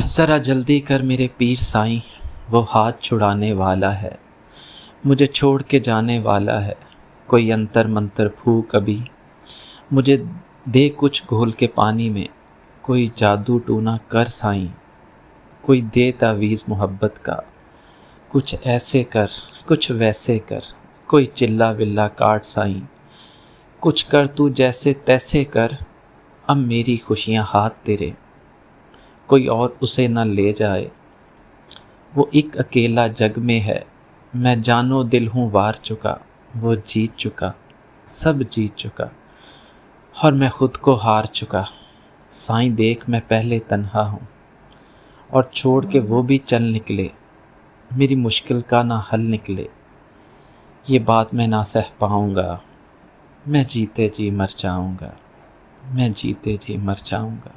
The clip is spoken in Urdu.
ذرا جلدی کر میرے پیر سائیں، وہ ہاتھ چھڑانے والا ہے، مجھے چھوڑ کے جانے والا ہے۔ کوئی انتر منتر پھونک ابھی، مجھے دے کچھ گھول کے پانی میں، کوئی جادو ٹونا کر سائیں، کوئی دے تعویذ محبت کا، کچھ ایسے کر کچھ ویسے کر، کوئی چلا ولہ کاٹ سائیں، کچھ کر تو جیسے تیسے کر، اب میری خوشیاں ہاتھ تیرے، کوئی اور اسے نہ لے جائے۔ وہ ایک اکیلا جگ میں ہے، میں جانو دل ہوں وار چکا، وہ جیت چکا سب جیت چکا، اور میں خود کو ہار چکا۔ سائیں دیکھ میں پہلے تنہا ہوں، اور چھوڑ کے وہ بھی چل نکلے، میری مشکل کا نہ حل نکلے۔ یہ بات میں نہ سہ پاؤں گا، میں جیتے جی مر جاؤں گا، میں جیتے جی مر جاؤں گا۔